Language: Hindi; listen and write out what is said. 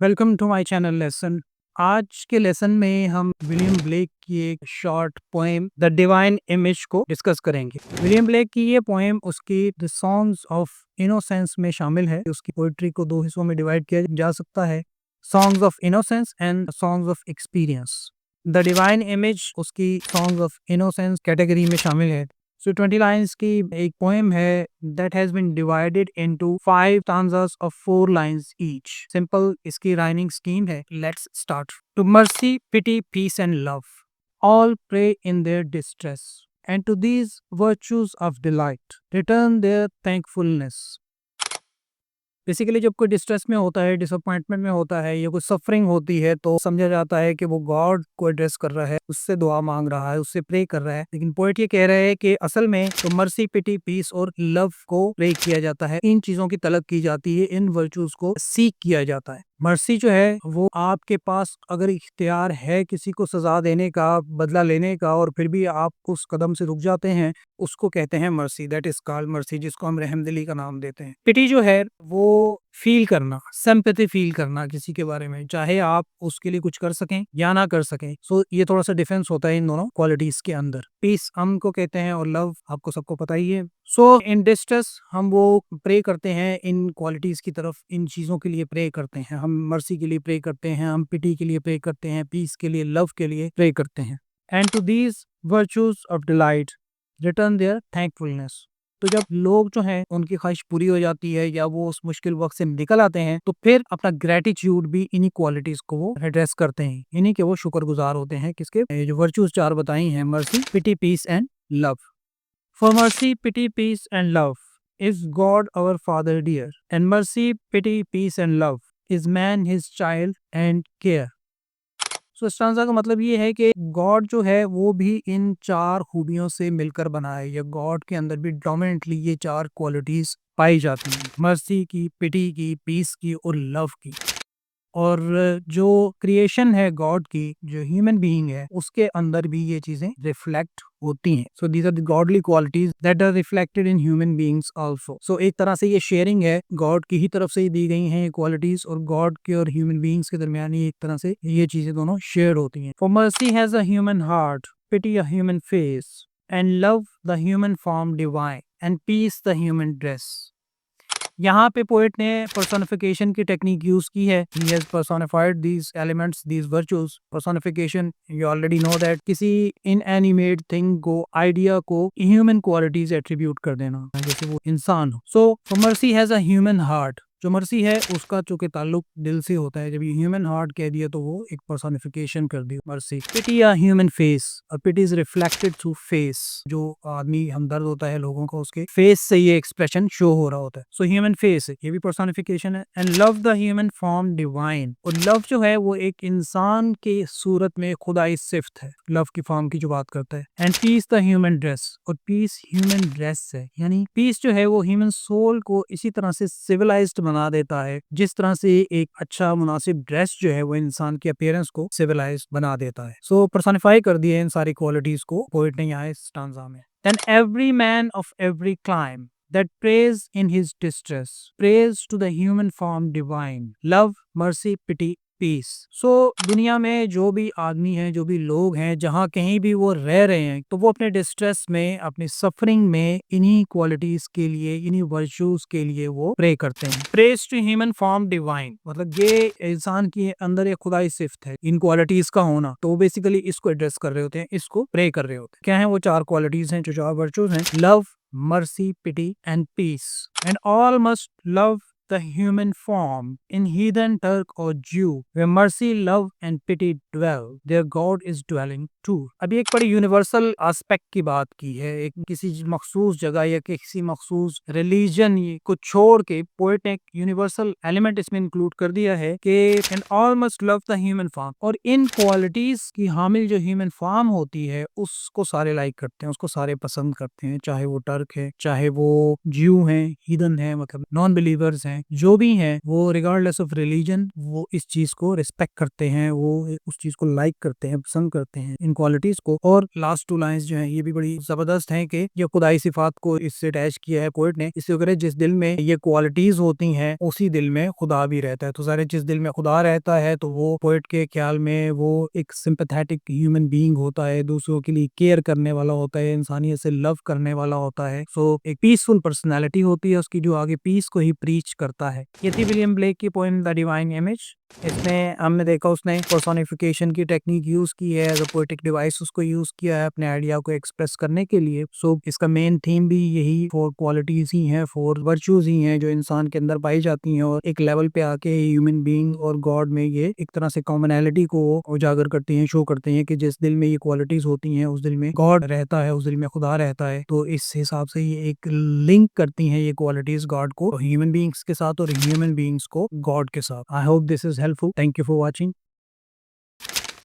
Welcome to my channel lesson. आज के लेसन में हम विलियम ब्लेक की एक short poem the divine image को डिस्कस करेंगे। विलियम ब्लेक की ये पोएम उसकी द सॉन्ग्स ऑफ इनोसेंस में शामिल है। उसकी पोइट्री को दो हिस्सों में डिवाइड किया जा सकता है, songs of innocence and songs of experience. The divine image उसकी सॉन्ग्स ऑफ इनोसेंस कैटेगरी में शामिल है। सो 20 लाइन्स की एक पोएम है that has been divided into 5 stanzas of 4 lines each. Simple इसकी राइमिंग स्कीम है। Let's start. To mercy, pity, peace and love, all pray in their distress, and to these virtues of delight return their thankfulness। Basically जब कोई डिस्ट्रेस में होता है, डिसअपॉइंटमेंट में होता है या कोई सफरिंग होती है तो समझा जाता है कि वो गॉड को एड्रेस कर रहा है, उससे दुआ मांग रहा है, उससे प्रे कर रहा है। लेकिन पोएट ये कह रहे हैं कि असल में तो मर्सी, पिटी, पीस और लव को प्रे किया जाता है। इन चीजों की तलब की जाती है, इन वर्चूज को सीख किया जाता है। मर्सी जो है वो आपके पास अगर इख्तियार है किसी को सजा देने का, बदला लेने का, और फिर भी आप उस कदम से रुक जाते हैं, उसको कहते हैं mercy. That is called mercy, जिसको हम रहमदिली का नाम देते हैं। पिटी जो है वो फील करना, सिंपैथी फील करना किसी के बारे में, चाहे आप उसके लिए कुछ कर सकें या ना कर सकें। सो ये थोड़ा सा डिफरेंस होता है इन दोनों क्वालिटीज के अंदर। पीस हम को कहते हैं और लव आपको सबको पता ही है। सो इन डिस्ट्रेस हम वो प्रे करते हैं इन क्वालिटीज की तरफ, इन चीजों के लिए प्रे करते हैं। हम मर्सी के लिए प्रे करते हैं, हम पिटी के लिए प्रे करते हैं, पीस के लिए, लव के लिए प्रे करते हैं। And to these virtues of delight return their thankfulness. तो जब लोग जो हैं उनकी ख्वाहिश पूरी हो जाती है या वो उस मुश्किल वक्त से निकल आते हैं तो फिर अपना ग्रेटिट्यूड भी इन्हीं क्वालिटीज को वो एड्रेस करते हैं, इन्हीं के वो शुक्रगुजार होते हैं। किसके? ये जो वर्चूज चार बताई हैं, mercy, pity, peace and love. For mercy, pity, peace and love is God our father dear, and mercy, pity, peace and love is man his child and care. So stanza का मतलब ये है कि गॉड जो है वो भी इन चार खूबियों से मिलकर बना है, या गॉड के अंदर भी डोमिनेंटली ये चार क्वालिटीज पाई जाती हैं, मर्सी की, पिटी की, पीस की और लव की। और जो क्रिएशन है गॉड की, जो ह्यूमन बीइंग है, उसके अंदर भी ये चीजें रिफ्लेक्ट होती हैं। So these are the godly qualities that are reflected in human beings also. So एक तरह से ये शेयरिंग है, गॉड की ही तरफ से ही दी गई हैं ये क्वालिटीज, और गॉड के और ह्यूमन बीइंग्स के दरमियान ही एक तरह से ये चीजें दोनों शेयर होती हैं। For mercy has a human heart, pity a human face, and love the human form divine, and peace the human dress. यहाँ पे पोएट ने पर्सोनिफिकेशन की टेक्निक यूज की है। He has personified these elements, these virtues. Personification, you already know that, किसी इनएनिमेट थिंग को, आइडिया को ह्यूमन क्वालिटीज एट्रीब्यूट कर देना, जैसे वो इंसान हो। So mercy has a human heart. जो मर्सी है उसका चूंकि ताल्लुक दिल से होता है, जब ये ह्यूमन हार्ट कह दिया तो वो एक पर्सोनिफिकेशन कर दी मर्सी। पिटी या ह्यूमन फेस, और पिटी इज रिफ्लेक्टेड थ्रू फेस। जो आदमी हमदर्द होता है लोगों का, उसके फेस से ये एक्सप्रेशन शो हो रहा होता है। सो ह्यूमन फेस ये भी पर्सोनिफिकेशन है। And love the human form divine, और लव जो है वो एक इंसान की सूरत में खुदाई सिफ्त है, लव की फॉर्म की जो बात करता है। And peace the human dress, और पीस ह्यूमन ड्रेस है, यानी पीस जो है वो ह्यूमन सोल को इसी तरह से सिविलाइज्ड बना देता है जिस तरह से एक अच्छा मुनासिब ड्रेस जो है वो इंसान की अपीयरेंस को सिविलाइज बना देता है। सो पर्सोनिफाई कर दिए इन सारी क्वालिटीज को पोएट ने यहाँ इस स्टांजा में। Then every man of every clime that prays in his distress prays to the human form divine, love, mercy, pity, peace. So दुनिया में जो भी आदमी हैं, जो भी लोग हैं, जहाँ कहीं भी वो रह रहे हैं, तो वो अपने डिस्ट्रेस में, अपनी सफरिंग में इन्हीं क्वालिटीज के लिए, इन्हीं वर्चूज के लिए वो प्रे करते हैं। Praise to human form divine, मतलब ये इंसान के अंदर एक खुदाई सिफ्त है इन क्वालिटीज का होना, तो बेसिकली इसको एड्रेस कर रहे होते हैं, इसको प्रे कर रहे होते हैं। क्या है वो चार क्वालिटीज हैं, जो चार वर्चूज हैं? Love, mercy, pity and peace. And all must love the human form in heathen Turk or Jew, where mercy, love and pity dwell, their God is dwelling too। अभी एक बड़ी यूनिवर्सल एस्पेक्ट की बात की है, एक किसी मखसूस जगह या किसी मखसूस रिलीजन को छोड़ के पोएट ने एक यूनिवर्सल एलिमेंट इसमें इंक्लूड कर दिया है कि and all must love the human form, और इन क्वालिटीज की हामिल जो ह्यूमन फॉर्म होती है उसको सारे लाइक करते हैं, उसको सारे पसंद करते हैं, चाहे वो टर्क है, चाहे वो ज्यू हैं, हीदन है, मतलब नॉन बिलीवर्स हैं, जो भी हैं वो रिगार्डलेस ऑफ रिलीजन वो इस चीज को रिस्पेक्ट करते हैं, वो उस चीज को लाइक करते हैं, पसंद करते हैं इन क्वालिटीज को। और लास्ट टू लाइंस जो है ये भी बड़ी जबरदस्त हैं कि ये खुदाई सिफात को इससे अटैच किया है पोएट ने। इससे वगैरह जिस दिल में ये क्वालिटीज होती हैं उसी दिल में खुदा भी रहता है। तो सारे जिस दिल में खुदा रहता है तो वो पोएट के ख्याल में वो एक सिंपैथेटिक ह्यूमन बीइंग होता है, दूसरों के लिए केयर करने वाला होता है, इंसानियत से लव करने वाला होता है। सो एक पीसफुल पर्सनैलिटी होती है उसकी जो आगे पीस को ही प्रीच करता है। ये थी विलियम ब्लेक की पोएम द डिवाइन इमेज। इसमें हमने देखा उसने पर्सोनिफिकेशन की टेक्निक यूज की है, एज अ पोएटिक डिवाइस उसको यूज किया है अपने आइडिया को एक्सप्रेस करने के लिए। सो इसका मेन थीम भी यही 4 क्वालिटीज ही हैं, 4 वर्चूज ही हैं जो इंसान के अंदर पाई जाती हैं और एक लेवल पे आके ह्यूमन बीइंग और गॉड में ये एक तरह से कॉमनैलिटी को उजागर करती हैं, शो करते हैं कि जिस दिल में ये क्वालिटीज होती हैं उस दिल में गॉड रहता है, उस दिल में खुदा रहता है। तो इस हिसाब से ये एक लिंक करती हैं ये क्वालिटीज गॉड को ह्यूमन बीइंग्स के साथ और ह्यूमन बीइंग्स को गॉड के साथ। I hope this is helpful. Thank you for watching.